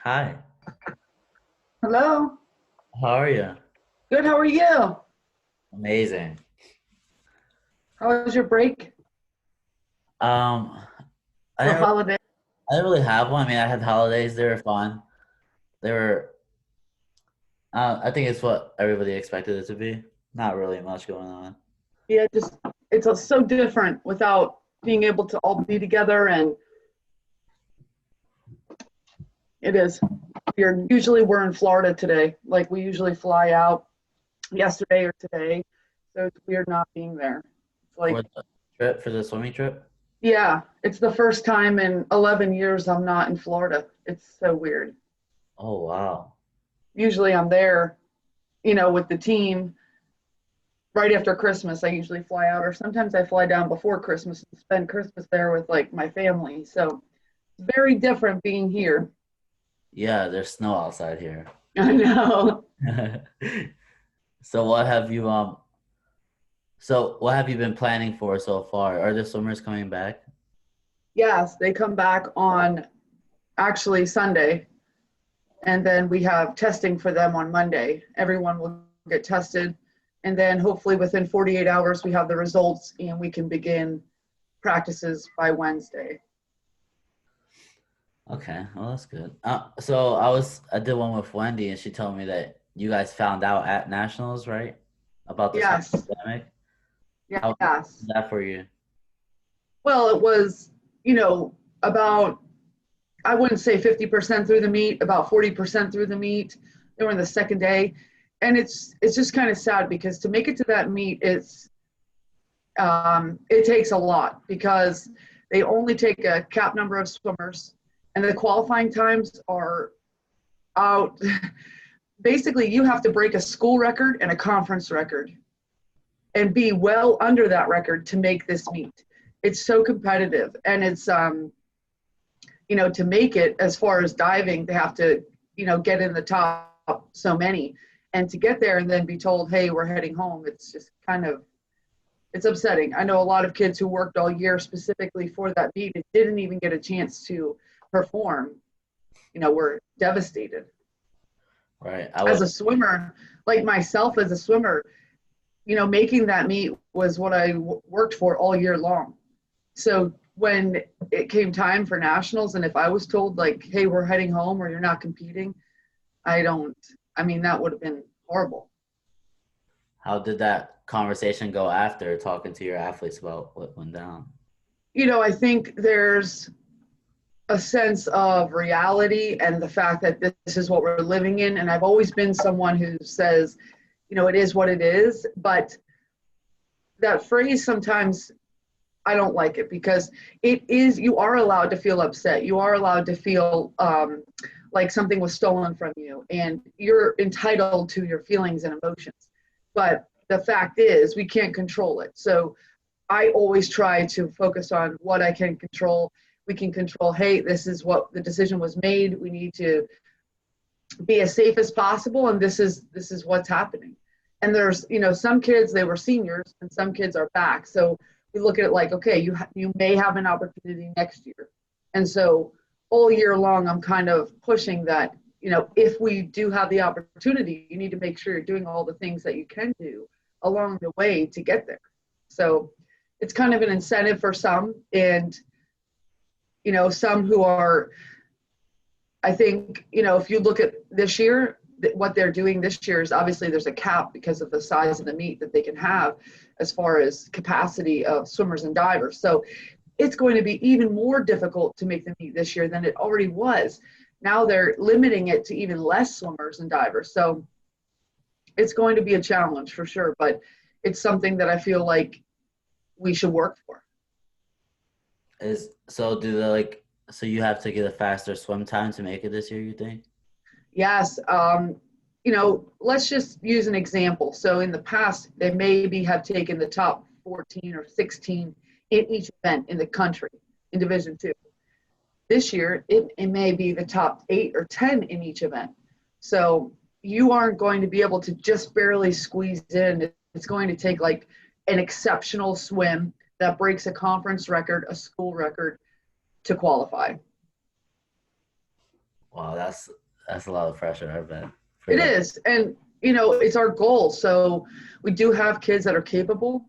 Hi, Hello. how are you? Good. How are you? Amazing. How was your break Um, I or didn't, holiday? I didn't really have one. I mean, I had holidays. They were fun. They were, I think it's what everybody expected it to be. Not really much going on. Yeah, just so different without being able to all be together, and it is. We're in Florida today. Like we usually fly out yesterday or today, so it's weird not being there. It's For like, the trip, for the swimming trip? yeah, it's the first time in 11 years I'm not in Florida. It's so weird. Oh, wow. Usually I'm there, with the team right after Christmas. I usually fly out, or sometimes I fly down before Christmas and spend Christmas there with like my family. So it's very different being here. Yeah, there's snow outside here. I know. So what have you been planning for so far? Are the swimmers coming back? Yes, they come back on actually Sunday, and then we have testing for them on Monday. Everyone will get tested, and then hopefully within 48 hours we have the results and we can begin practices by Wednesday. Okay, well that's good. I did one with Wendy and she told me that you guys found out at nationals, right? About this whole Yes, pandemic. How was yes. that for you? Well, it was, you know, about, I wouldn't say 50% through the meet, about 40% through the meet. They were in the second day. And it's just kind of sad because to make it to that meet, it takes a lot because they only take a cap number of swimmers, and the qualifying times are out. Basically, you have to break a school record and a conference record and be well under that record to make this meet. It's so competitive, and to make it as far as diving, they have to, get in the top so many. And to get there and then be told, hey, we're heading home, it's just it's upsetting. I know a lot of kids who worked all year specifically for that meet and didn't even get a chance to perform, were devastated. Right. As a swimmer, like myself as a swimmer, making that meet was what I worked for all year long. So when it came time for nationals, and if I was told like, "Hey, we're heading home, or you're not competing," I don't. I mean, that would have been horrible. How did that conversation go after talking to your athletes about what went down? I think there's a sense of reality and the fact that this is what we're living in. And I've always been someone who says, it is what it is. But that phrase sometimes I don't like it because you are allowed to feel upset. You are allowed to feel like something was stolen from you, and you're entitled to your feelings and emotions. But the fact is, we can't control it. So I always try to focus on what I can control. We can control, hey, this is what the decision was made. We need to be as safe as possible, and this is what's happening. And there's, some kids, they were seniors and some kids are back. So we look at it like, okay, you may have an opportunity next year. And so all year long I'm kind of pushing that, if we do have the opportunity, you need to make sure you're doing all the things that you can do along the way to get there. So it's kind of an incentive for some, and some who are, I think, if you look at this year, what they're doing this year is obviously there's a cap because of the size of the meet that they can have as far as capacity of swimmers and divers. So it's going to be even more difficult to make the meet this year than it already was. Now they're limiting it to even less swimmers and divers. So it's going to be a challenge for sure, but it's something that I feel like we should work for. Is so do they like so you have to get a faster swim time to make it this year, you think? Yes. Let's just use an example. So in the past, they maybe have taken the top 14 or 16 in each event in the country in Division Two. This year, it may be the top 8 or 10 in each event. So you aren't going to be able to just barely squeeze in. It's going to take like an exceptional swim that breaks a conference record, a school record to qualify. Wow, that's a lot of pressure, I bet, for It them. is. And, it's our goal. So we do have kids that are capable.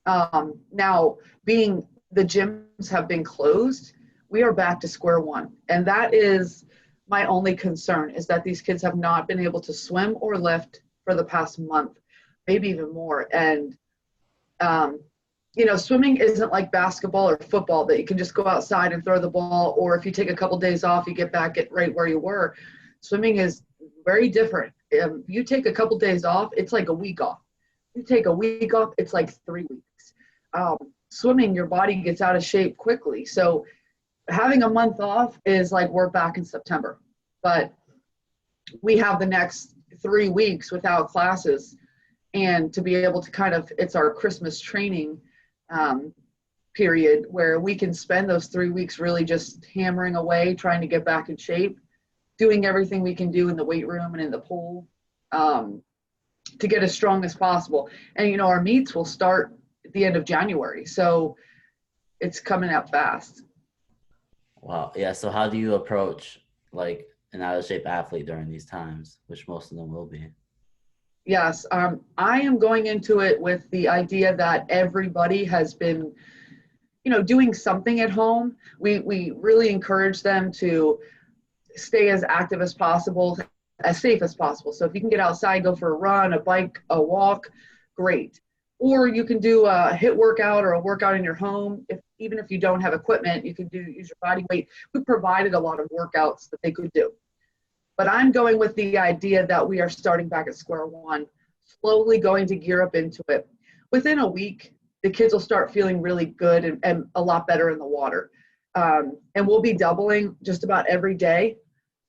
Now, being the gyms have been closed, we are back to square one. And that is my only concern, is that these kids have not been able to swim or lift for the past month, maybe even more. And, um, swimming isn't like basketball or football that you can just go outside and throw the ball, or if you take a couple days off, you get back at right where you were. Swimming is very different. You take a couple days off, it's like a week off. You take a week off, it's like 3 weeks. Swimming, your body gets out of shape quickly. So having a month off is like we're back in September. But we have the next 3 weeks without classes. And to be able to it's our Christmas training um, period where we can spend those 3 weeks really just hammering away, trying to get back in shape, doing everything we can do in the weight room and in the pool to get as strong as possible. And, our meets will start at the end of January. So it's coming up fast. Wow. Yeah. So how do you approach like an out of shape athlete during these times, which most of them will be? Yes, I am going into it with the idea that everybody has been, doing something at home. We really encourage them to stay as active as possible, as safe as possible. So if you can get outside, go for a run, a bike, a walk, great. Or you can do a HIIT workout or a workout in your home. Even if you don't have equipment, you can use your body weight. We provided a lot of workouts that they could do. But I'm going with the idea that we are starting back at square one, slowly going to gear up into it. Within a week, the kids will start feeling really good and a lot better in the water. And we'll be doubling just about every day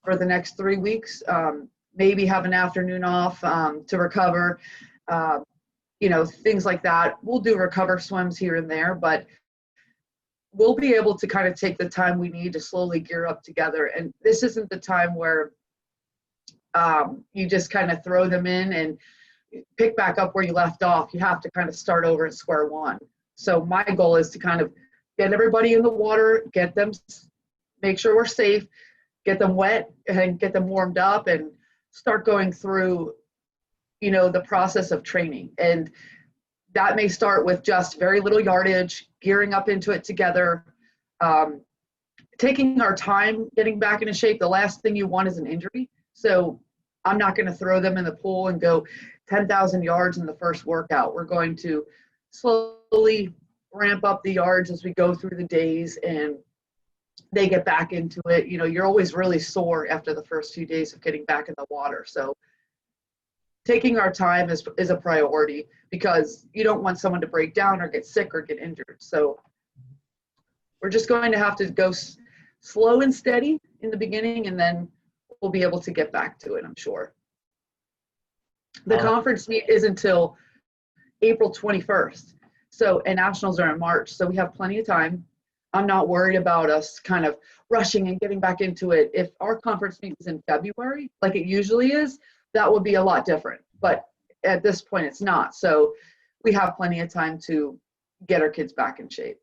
for the next 3 weeks. Maybe have an afternoon off to recover, things like that. We'll do recover swims here and there, but we'll be able to kind of take the time we need to slowly gear up together. And this isn't the time where you just kind of throw them in and pick back up where you left off. You have to kind of start over at square one. So my goal is to kind of get everybody in the water, make sure we're safe, get them wet and get them warmed up and start going through, the process of training. And that may start with just very little yardage, gearing up into it together, taking our time getting back into shape. The last thing you want is an injury. So I'm not going to throw them in the pool and go 10,000 yards in the first workout. We're going to slowly ramp up the yards as we go through the days and they get back into it. You're always really sore after the first few days of getting back in the water. So taking our time is a priority because you don't want someone to break down or get sick or get injured. So we're just going to have to go slow and steady in the beginning, and then we'll be able to get back to it, I'm sure. The conference meet is until April 21st. And nationals are in March. So we have plenty of time. I'm not worried about us kind of rushing and getting back into it. If our conference meet is in February, like it usually is, that would be a lot different. But at this point, it's not. So we have plenty of time to get our kids back in shape.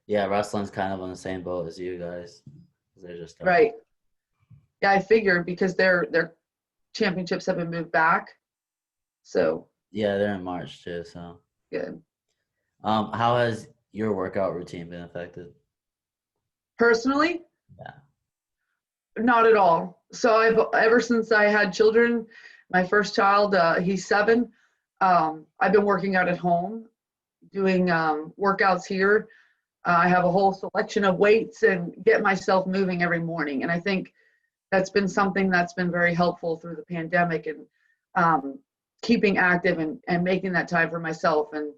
Yeah, wrestling's kind of on the same boat as you guys. They're just right. Yeah, I figured because their championships have been moved back. So yeah, they're in March too. So good. How has your workout routine been affected? Personally? Yeah. Not at all. So ever since I had children, my first child, he's 7. I've been working out at home, doing workouts here. I have a whole selection of weights and get myself moving every morning. And I think that's been something that's been very helpful through the pandemic and keeping active and making that time for myself. And,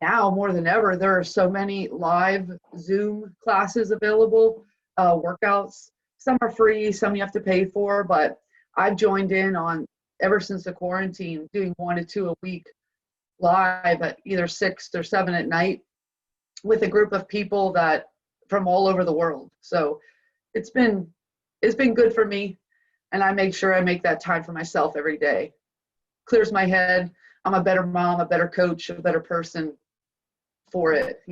now more than ever, there are so many live Zoom classes available, workouts. Some are free, some you have to pay for, but I've joined in on, ever since the quarantine, doing 1 to 2 a week live at either 6 or 7 at night with a group of people that from all over the world. So it's been good for me, and I make sure I make that time for myself every day. Clears my head. I'm a better mom, a better coach, a better person for it,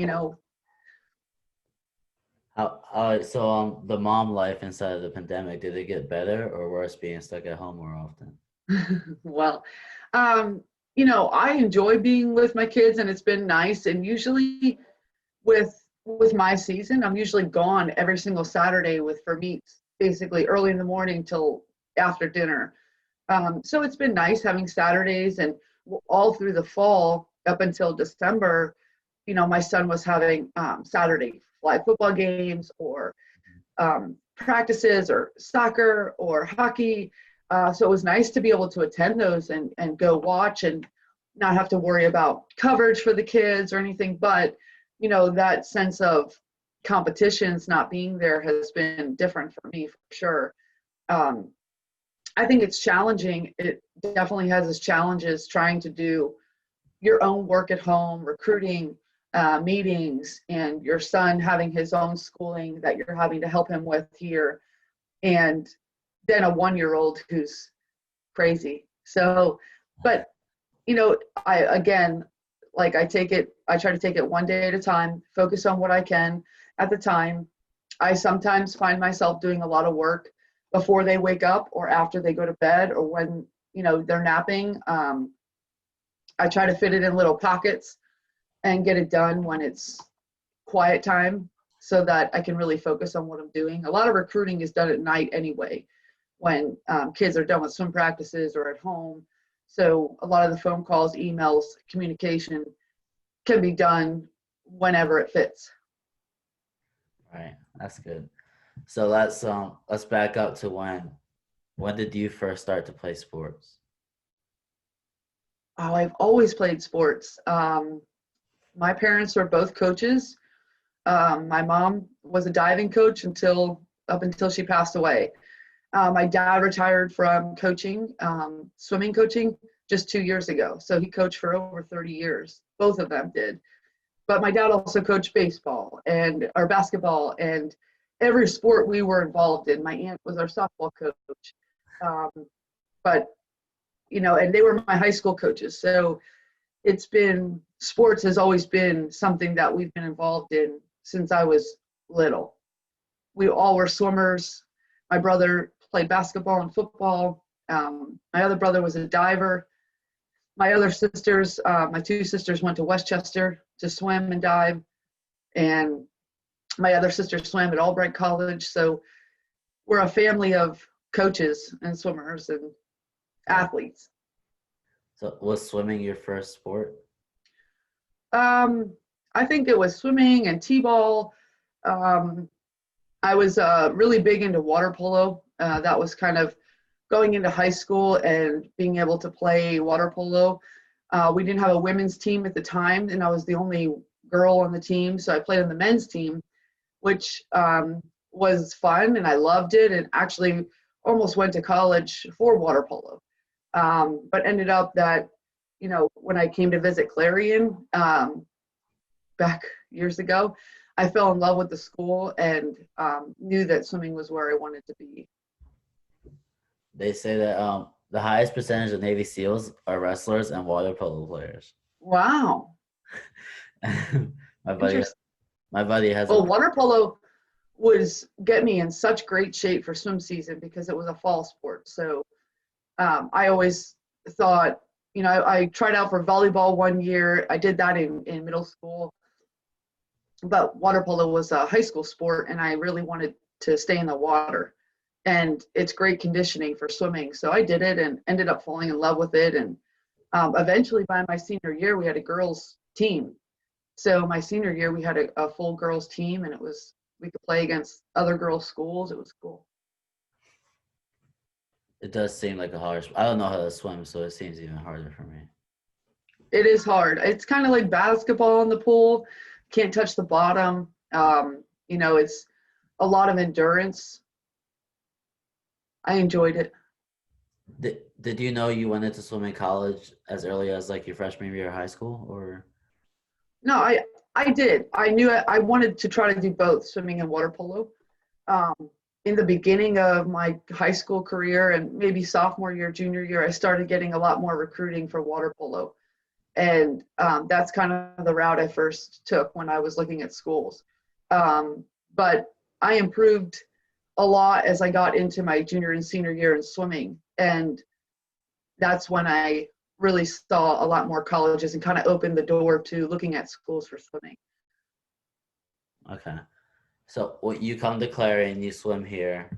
The mom life inside of the pandemic, did it get better or worse being stuck at home more often? Well, um, I enjoy being with my kids and it's been nice. And usually with my season, I'm usually gone every single Saturday with for meets, basically early in the morning till after dinner. So it's been nice having Saturdays and all through the fall up until December. My son was having Saturday flag football games or practices or soccer or hockey. So it was nice to be able to attend those and go watch and not have to worry about coverage for the kids or anything. But, that sense of competitions not being there has been different for me for sure. Um, I think it's challenging. It definitely has its challenges trying to do your own work at home, recruiting, meetings, and your son having his own schooling that you're having to help him with here, and then a 1 year old who's crazy. So, but I again, like I try to take it one day at a time, focus on what I can at the time. I sometimes find myself doing a lot of work before they wake up or after they go to bed or when, they're napping. I try to fit it in little pockets and get it done when it's quiet time so that I can really focus on what I'm doing. A lot of recruiting is done at night anyway, when kids are done with swim practices or at home. So a lot of the phone calls, emails, communication can be done whenever it fits. Right, that's good. So let's back up to when did you first start to play sports? Oh, I've always played sports. My parents were both coaches. My mom was a diving coach up until she passed away. My dad retired from coaching, swimming coaching, just 2 years ago. So he coached for over 30 years. Both of them did. But my dad also coached baseball and or basketball and every sport we were involved in. My aunt was our softball coach. Um, but, and they were my high school coaches. So sports has always been something that we've been involved in since I was little. We all were swimmers. My brother played basketball and football. My other brother was a diver. My other sisters, my two sisters went to Westchester to swim and dive. And my other sister swam at Albright College. So we're a family of coaches and swimmers and Yeah. athletes. So was swimming your first sport? I think it was swimming and t-ball. Um, I was really big into water polo. That was kind of going into high school and being able to play water polo. We didn't have a women's team at the time, and I was the only girl on the team, so I played on the men's team, which was fun, and I loved it, and actually almost went to college for water polo. But ended up that, when I came to visit Clarion back years ago, I fell in love with the school and knew that swimming was where I wanted to be. They say that the highest percentage of Navy SEALs are wrestlers and water polo players. Wow, my buddy, interesting. my buddy has a Well, water polo was get me in such great shape for swim season because it was a fall sport. So I always thought, I tried out for volleyball 1 year. I did that in middle school, but water polo was a high school sport, and I really wanted to stay in the water. And it's great conditioning for swimming. So I did it and ended up falling in love with it. And eventually, by my senior year, we had a girls' team. So my senior year, we had a full girls' team, and we could play against other girls' schools. It was cool. It does seem like a hard. I don't know how to swim, so it seems even harder for me. It is hard. It's kind of like basketball in the pool. Can't touch the bottom. It's a lot of endurance. I enjoyed it. Did you know you went into swimming college as early as like your freshman year of high school, or? No, I did. I knew I wanted to try to do both swimming and water polo. Um, in the beginning of my high school career and maybe sophomore year, junior year, I started getting a lot more recruiting for water polo. And that's kind of the route I first took when I was looking at schools. Um, but I improved a lot as I got into my junior and senior year in swimming. And that's when I really saw a lot more colleges and kind of opened the door to looking at schools for swimming. Okay. So when you come to Clarion, you swim here.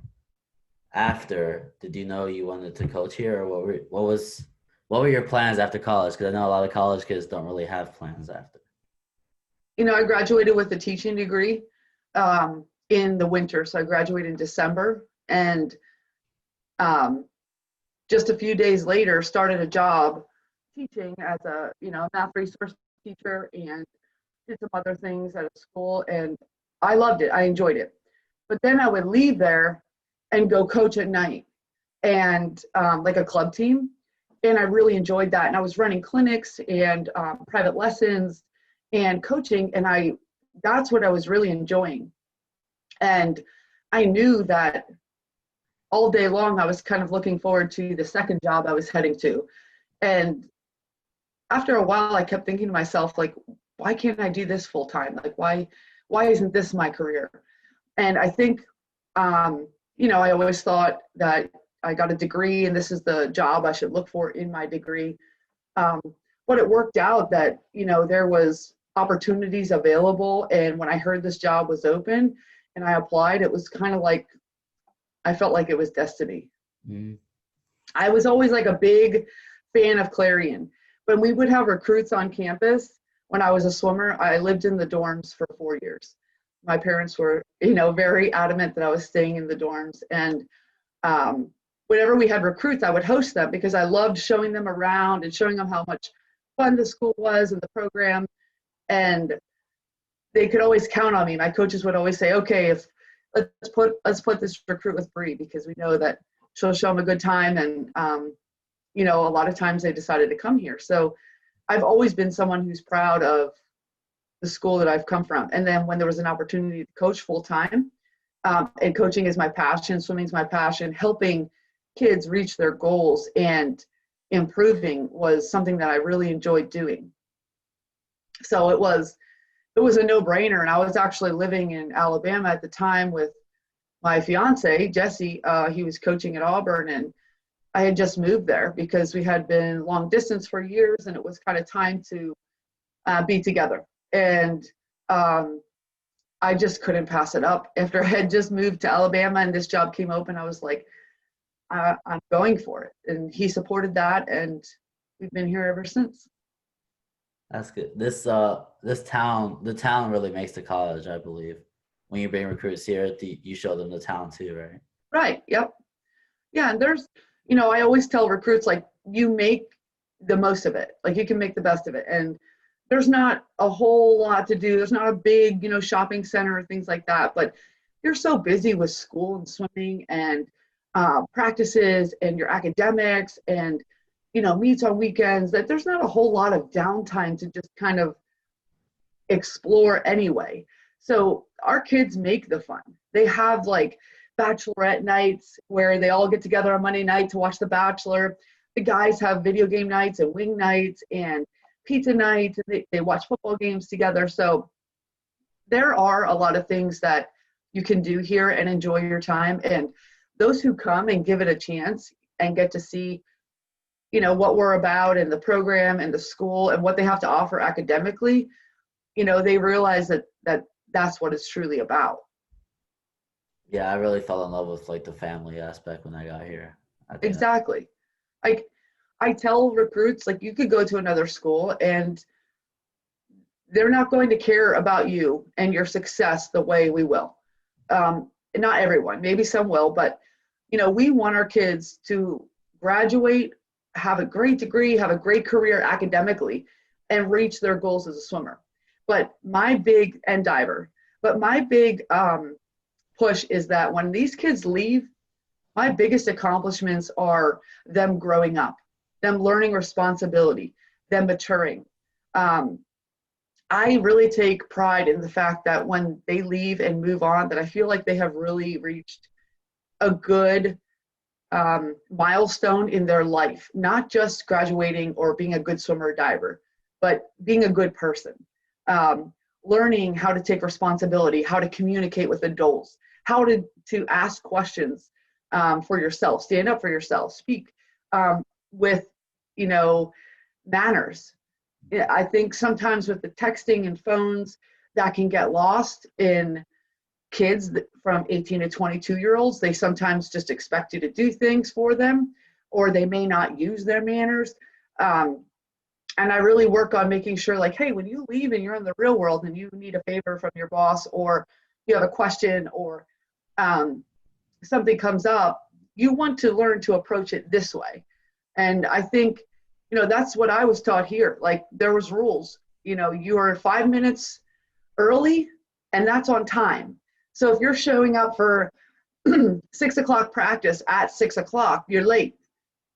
After, did you know you wanted to coach here, or what were your plans after college? Because I know a lot of college kids don't really have plans after. You know, I graduated with a teaching degree in the winter. So I graduated in December, and just a few days later started a job teaching as a, math resource teacher, and did some other things at a school, and I loved it. I enjoyed it. But then I would leave there and go coach at night, and like a club team. And I really enjoyed that. And I was running clinics and private lessons and coaching, and that's what I was really enjoying. And I knew that all day long I was kind of looking forward to the second job I was heading to. And after a while I kept thinking to myself, like, why can't I do this full time? Like, why isn't this my career? And I think I always thought that I got a degree and this is the job I should look for in my degree. But it worked out that, there was opportunities available. And when I heard this job was open and I applied, it was kind of like, I felt like it was destiny. Mm. I was always like a big fan of Clarion. When we would have recruits on campus, when I was a swimmer, I lived in the dorms for 4 years. My parents were, very adamant that I was staying in the dorms. And whenever we had recruits, I would host them because I loved showing them around and showing them how much fun the school was and the program. And they could always count on me. My coaches would always say, okay, let's put this recruit with Bree because we know that she'll show them a good time. And, a lot of times they decided to come here. So I've always been someone who's proud of the school that I've come from. And then when there was an opportunity to coach full time, and coaching is my passion, swimming is my passion, helping kids reach their goals and improving was something that I really enjoyed doing. So it was a no-brainer. And I was actually living in Alabama at the time with my fiance, Jesse. He was coaching at Auburn, and I had just moved there because we had been long distance for years, and it was kind of time to be together. And I just couldn't pass it up. After I had just moved to Alabama and this job came open, I was like, I'm going for it. And he supported that, and we've been here ever since. That's good. The town really makes the college, I believe. When you bring recruits here, you show them the town too, right? Right. Yep. Yeah. And there's, I always tell recruits, like, you make the most of it. Like, you can make the best of it. And there's not a whole lot to do. There's not a big, shopping center or things like that. But you're so busy with school and swimming and practices and your academics and, meets on weekends that there's not a whole lot of downtime to just kind of explore anyway. So our kids make the fun. They have like bachelorette nights where they all get together on Monday night to watch The Bachelor. The guys have video game nights and wing nights and pizza nights, and they watch football games together. So there are a lot of things that you can do here and enjoy your time. And those who come and give it a chance and get to see, what we're about and the program and the school and what they have to offer academically, they realize that that's what it's truly about. Yeah, I really fell in love with like the family aspect when I got here. Exactly. Like, I tell recruits, like, you could go to another school and they're not going to care about you and your success the way we will. Not everyone, maybe some will, but we want our kids to graduate, have a great degree, have a great career academically, and reach their goals as a swimmer. But my big push is that when these kids leave, my biggest accomplishments are them growing up, them learning responsibility, them maturing. I really take pride in the fact that when they leave and move on, that I feel like they have really reached a good milestone in their life, not just graduating or being a good swimmer or diver, but being a good person. learning how to take responsibility, how to communicate with adults, how to ask questions for yourself, stand up for yourself, speak with, you know, manners. Yeah, I think sometimes with the texting and phones, that can get lost in kids from 18 to 22-year-olds. They sometimes just expect you to do things for them, or they may not use their manners. Um, and I really work on making sure, like, hey, when you leave and you're in the real world and you need a favor from your boss, or you have a question, or um, something comes up, you want to learn to approach it this way. And I think, you know, that's what I was taught here. Like, there was rules. You know, you are 5 minutes early, and that's on time. So if you're showing up for 6 o'clock practice at 6 o'clock, you're late.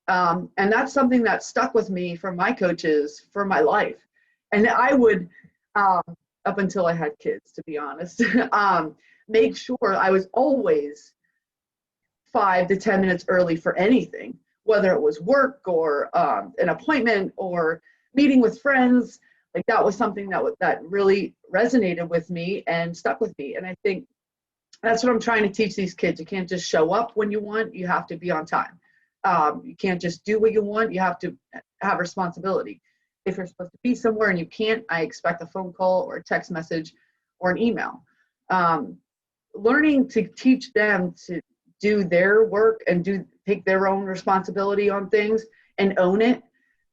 And that's something that stuck with me from my coaches for my life. And I would, up until I had kids, to be honest, make sure I was always 5 to 10 minutes early for anything, whether it was work or an appointment or meeting with friends. Like, that was something that really resonated with me and stuck with me. And I think that's what I'm trying to teach these kids. You can't just show up when you want. You have to be on time. You can't just do what you want. You have to have responsibility. If you're supposed to be somewhere and you can't, I expect a phone call or a text message or an email. Learning to teach them to do their work and take their own responsibility on things and own it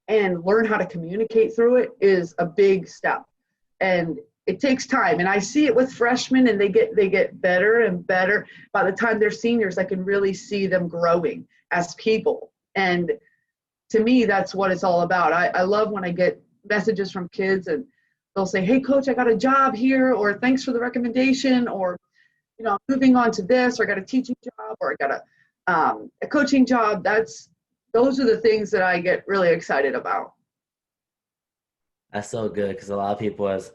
and learn how to communicate through it is a big step. And it takes time. And I see it with freshmen, and they get better and better. By the time they're seniors, I can really see them growing as people. And to me, that's what it's all about. I love when I get messages from kids and they'll say, hey, coach, I got a job here, or thanks for the recommendation, or, you know, moving on to this, or I got a teaching job, or I got a coaching job. Those are the things that I get really excited about. That's so good because a lot of people as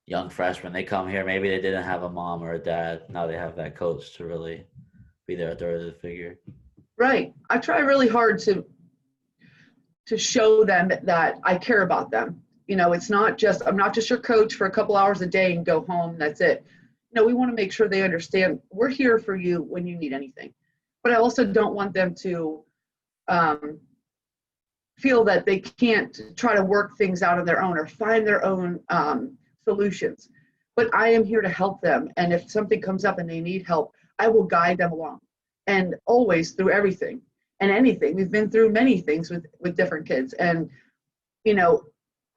young freshmen, they come here, maybe they didn't have a mom or a dad. Now they have that coach to really be their authoritative figure. Right. I try really hard to show them that I care about them. You know, I'm not just your coach for a couple hours a day and go home. That's it. No, we want to make sure they understand we're here for you when you need anything. But I also don't want them to feel that they can't try to work things out on their own or find their own solutions. But I am here to help them. And if something comes up and they need help, I will guide them along. And always, through everything and anything. We've been through many things with different kids. And, you know,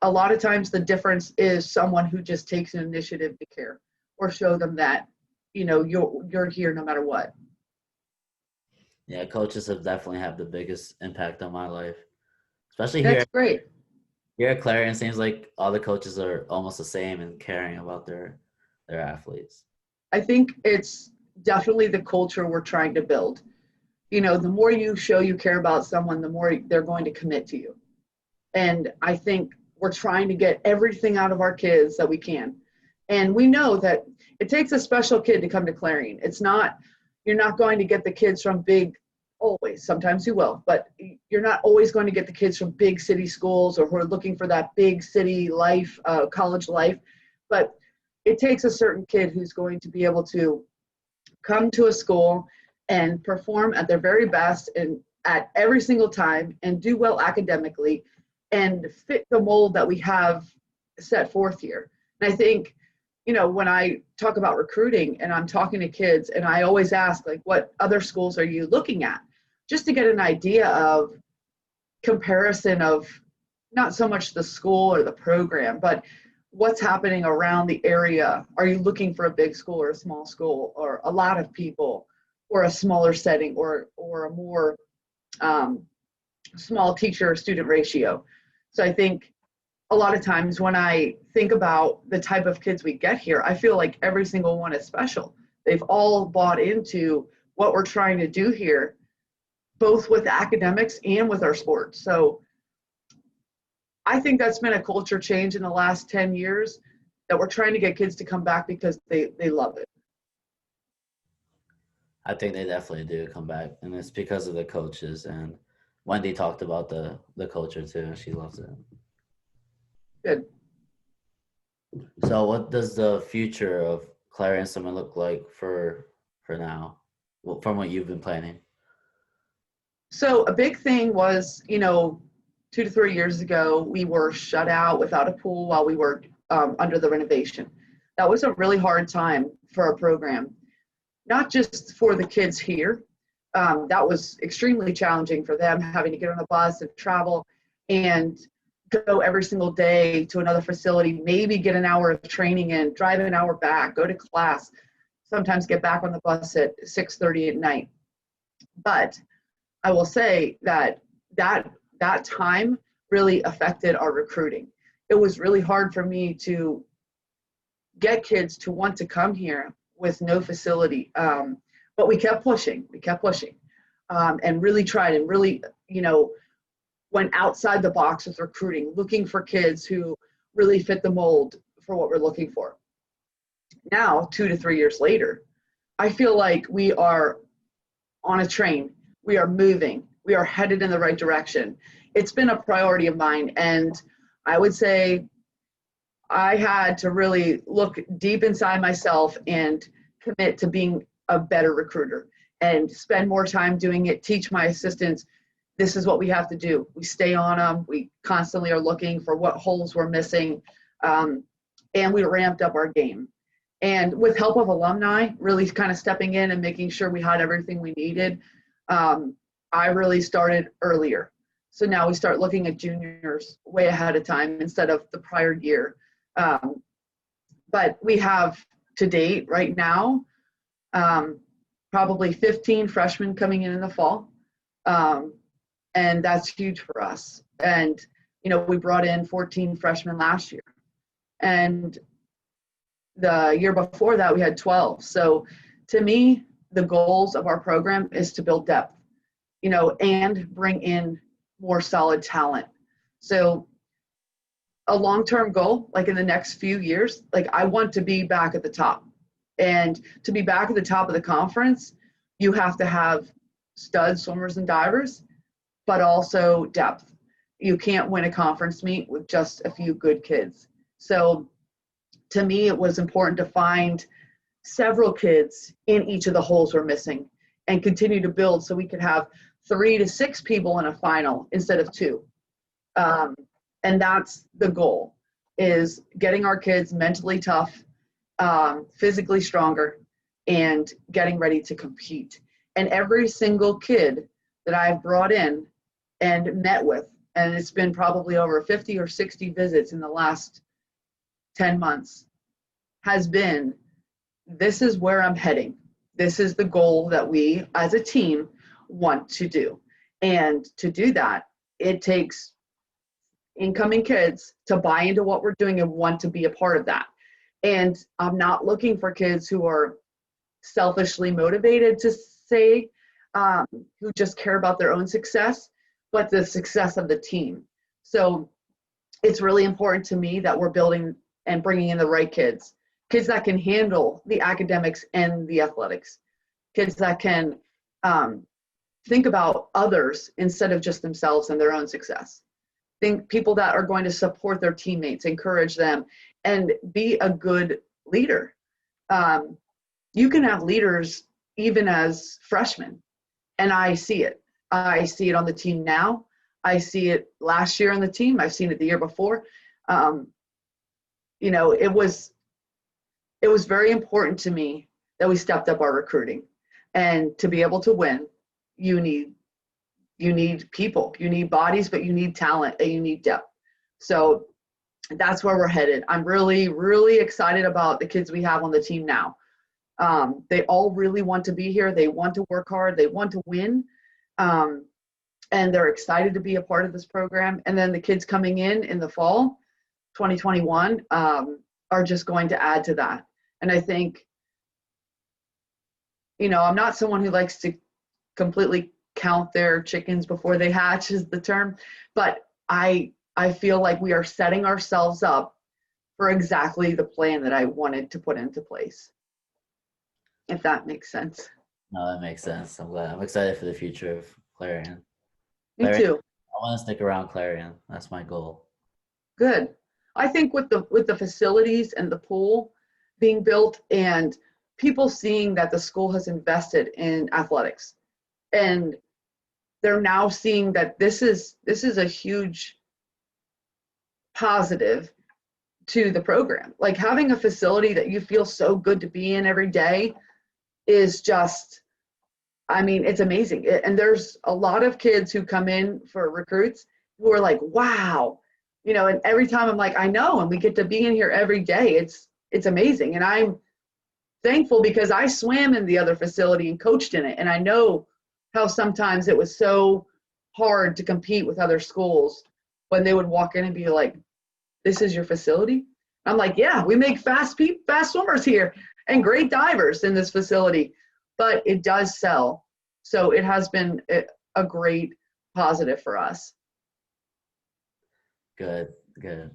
a lot of times the difference is someone who just takes an initiative to care or show them that, you know, you're here no matter what. Yeah, coaches have definitely had the biggest impact on my life, especially That's great. here at Clarion. Seems like all the coaches are almost the same and caring about their athletes. I think it's definitely the culture we're trying to build. You know, the more you show you care about someone, the more they're going to commit to you. And I think we're trying to get everything out of our kids that we can. And we know that it takes a special kid to come to Clarion. You're not going to get the kids from always, sometimes you will, but you're not always going to get the kids from big city schools or who are looking for that big city life, college life. But it takes a certain kid who's going to be able to come to a school and perform at their very best and at every single time and do well academically and fit the mold that we have set forth here. And I think, you know, when I talk about recruiting and I'm talking to kids, and I always ask, like, what other schools are you looking at? Just to get an idea of comparison of not so much the school or the program, but what's happening around the area. Are you looking for a big school or a small school or a lot of people or a smaller setting or a more small teacher student ratio? So I think a lot of times when I think about the type of kids we get here, I feel like every single one is special. They've all bought into what we're trying to do here, both with academics and with our sports. So I think that's been a culture change in the last 10 years, that we're trying to get kids to come back because they love it. I think they definitely do come back, and it's because of the coaches. And Wendy talked about the culture too, and she loves it. Good. So what does the future of Clarion Summit look like for now, from what you've been planning? So a big thing was, 2 to 3 years ago, we were shut out without a pool while we were under the renovation. That was a really hard time for our program, not just for the kids here. That was extremely challenging for them, having to get on a bus and travel and go every single day to another facility, maybe get an hour of training in, drive an hour back, go to class, sometimes get back on the bus at 6:30 at night. But I will say that time really affected our recruiting. It was really hard for me to get kids to want to come here with no facility. But we kept pushing, and really tried and really, went outside the box with recruiting, looking for kids who really fit the mold for what we're looking for. Now, 2 to 3 years later, I feel like we are on a train. We are moving. We are headed in the right direction. It's been a priority of mine. And I would say I had to really look deep inside myself and commit to being a better recruiter and spend more time doing it, teach my assistants, this is what we have to do. We stay on them. We constantly are looking for what holes we're missing. And we ramped up our game. And with help of alumni, really kind of stepping in and making sure we had everything we needed, I really started earlier. So now we start looking at juniors way ahead of time instead of the prior year. But we have to date right now, probably 15 freshmen coming in the fall. And that's huge for us. And, we brought in 14 freshmen last year. And the year before that, we had 12. So to me, the goals of our program is to build depth, and bring in more solid talent. So a long-term goal, like in the next few years, like I want to be back at the top. And to be back at the top of the conference, you have to have stud swimmers and divers, but also depth. You can't win a conference meet with just a few good kids. So to me, it was important to find several kids in each of the holes we're missing and continue to build so we could have 3 to 6 people in a final instead of 2. And that's the goal, is getting our kids mentally tough, physically stronger, and getting ready to compete. And every single kid that I've brought in and met with, and it's been probably over 50 or 60 visits in the last 10 months, has been, this is where I'm heading. This is the goal that we as a team want to do. And to do that, it takes incoming kids to buy into what we're doing and want to be a part of that. And I'm not looking for kids who are selfishly motivated to say, who just care about their own success, but the success of the team. So it's really important to me that we're building and bringing in the right kids that can handle the academics and the athletics, kids that can think about others instead of just themselves and their own success. Think people that are going to support their teammates, encourage them, and be a good leader. You can have leaders even as freshmen, and I see it. I see it on the team now. I see it last year on the team. I've seen it the year before. It was very important to me that we stepped up our recruiting, and to be able to win, you need people, you need bodies, but you need talent and you need depth. So that's where we're headed. I'm really, really excited about the kids we have on the team now. They all really want to be here. They want to work hard. They want to win. And they're excited to be a part of this program. And then the kids coming in the fall, 2021, are just going to add to that. And I think, I'm not someone who likes to completely count their chickens before they hatch, is the term, but I feel like we are setting ourselves up for exactly the plan that I wanted to put into place, if that makes sense. No, that makes sense. I'm excited for the future of Clarion. Me Clarion, too. I want to stick around Clarion. That's my goal. Good. I think with the facilities and the pool being built and people seeing that the school has invested in athletics, and they're now seeing that this is a huge positive to the program. Like having a facility that you feel so good to be in every day is just, I mean, it's amazing. And there's a lot of kids who come in for recruits who are like, wow, and every time I'm like, I know, and we get to be in here every day. It's amazing. And I'm thankful because I swam in the other facility and coached in it. And I know how sometimes it was so hard to compete with other schools when they would walk in and be like, this is your facility? I'm like, yeah, we make fast swimmers here and great divers in this facility, but it does sell. So it has been a great positive for us. Good, good.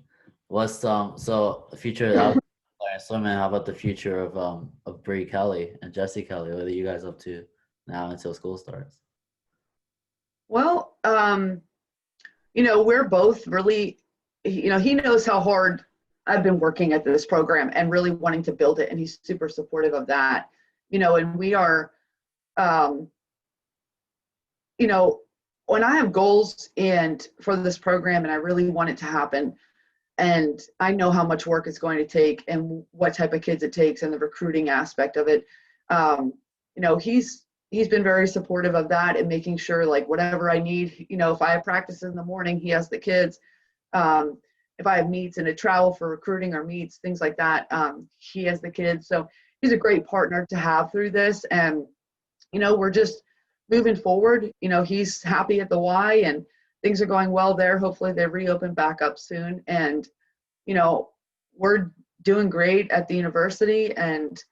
What's so future of swimming? How about the future of Bree Kelley and Jesse Kelley? What are you guys up to now until school starts? Well, we're both really, he knows how hard I've been working at this program and really wanting to build it, and he's super supportive of that. And we are, when I have goals and for this program and I really want it to happen, and I know how much work it's going to take and what type of kids it takes and the recruiting aspect of it, he's been very supportive of that and making sure like whatever I need, if I have practices in the morning, he has the kids. If I have meets and to travel for recruiting or meets, things like that, he has the kids. So he's a great partner to have through this. And, we're just moving forward. He's happy at the Y and things are going well there. Hopefully they reopen back up soon. And, we're doing great at the university. And,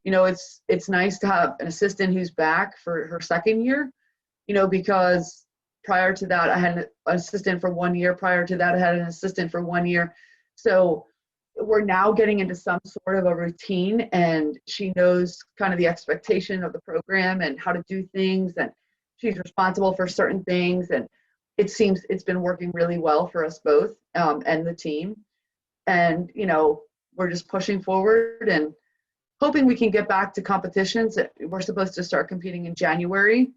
it's nice to have an assistant who's back for her second year, because prior to that, I had an assistant for 1 year. Prior to that, I had an assistant for 1 year. So we're now getting into some sort of a routine, and she knows kind of the expectation of the program and how to do things. And she's responsible for certain things. And it seems it's been working really well for us both, and the team. And, we're just pushing forward and hoping we can get back to competitions. We're supposed to start competing in January.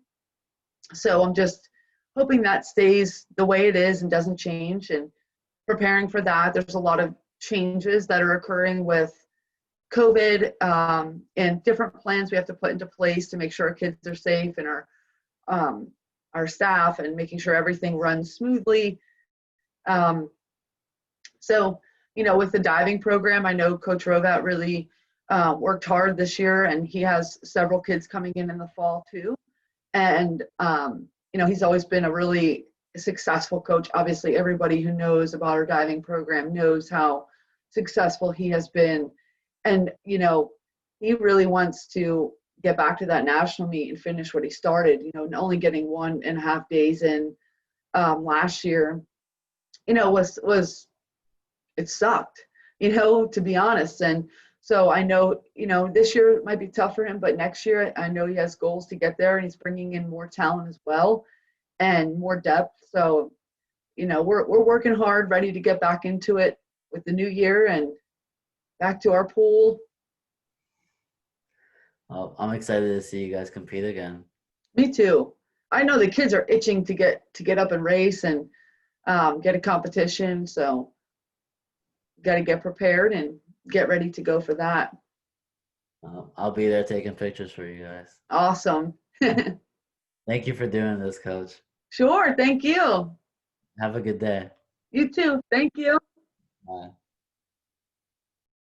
So I'm just hoping that stays the way it is and doesn't change, and preparing for that. There's a lot of changes that are occurring with COVID, and different plans we have to put into place to make sure our kids are safe and our staff, and making sure everything runs smoothly. So, with the diving program, I know Coach Rovat really worked hard this year, and he has several kids coming in the fall too. And, he's always been a really successful coach. Obviously, everybody who knows about our diving program knows how successful he has been. And, he really wants to get back to that national meet and finish what he started, only getting 1.5 days in last year, it sucked, to be honest. And so I know, this year might be tough for him, but next year I know he has goals to get there, and he's bringing in more talent as well and more depth. So, we're working hard, ready to get back into it with the new year and back to our pool. Well, I'm excited to see you guys compete again. Me too. I know the kids are itching to get up and race and get a competition. So got to get prepared and get ready to go for that. I'll be there taking pictures for you guys. Awesome. Thank you for doing this, Coach. Sure. Thank you. Have a good day. You too. Thank you. Bye.